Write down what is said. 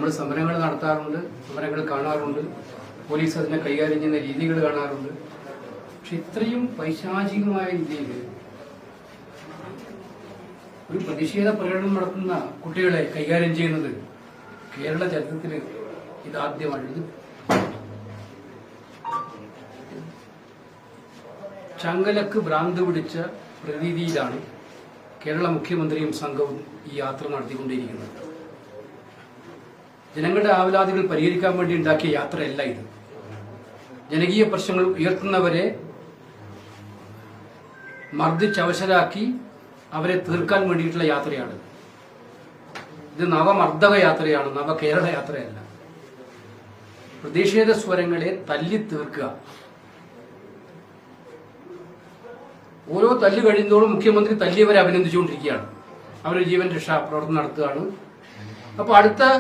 നമ്മൾ സമരങ്ങൾ നടത്താറുണ്ട്, സമരങ്ങൾ കാണാറുണ്ട്, പോലീസ് അതിനെ കൈകാര്യം ചെയ്യുന്ന രീതികൾ കാണാറുണ്ട്. പക്ഷെ ഇത്രയും പൈശാചികമായ രീതിയിൽ ഒരു പ്രതിഷേധ പ്രകടനം നടത്തുന്ന കുട്ടികളെ കൈകാര്യം ചെയ്യുന്നത് കേരള ചരിത്രത്തിൽ ഇതാദ്യമാണ്. ചങ്കലക്ക് ഭ്രാന്ത് പിടിച്ച പ്രതീതിയിലാണ് കേരള മുഖ്യമന്ത്രിയും സംഘവും ഈ യാത്ര നടത്തിക്കൊണ്ടിരിക്കുന്നത്. ജനങ്ങളുടെ ആവലാതികൾ പരിഹരിക്കാൻ വേണ്ടി ഉണ്ടാക്കിയ യാത്രയല്ല ഇത്. ജനകീയ പ്രശ്നങ്ങൾ ഉയർത്തുന്നവരെ മർദ്ദിച്ചവശരാക്കി അവരെ തീർക്കാൻ വേണ്ടിയിട്ടുള്ള യാത്രയാണ്. ഇത് നവമർദ്ദക യാത്രയാണ്, നവകേരള യാത്രയല്ല. പ്രതിഷേധ സ്വരങ്ങളെ തല്ലി തീർക്കുക. ഓരോ തല്ല് കഴിയുന്നതോടും മുഖ്യമന്ത്രി തല്ലിയവരെ അഭിനന്ദിച്ചുകൊണ്ടിരിക്കുകയാണ്. അവർ ജീവൻ രക്ഷാ പ്രവർത്തനം നടത്തുകയാണ്. അപ്പോൾ അടുത്ത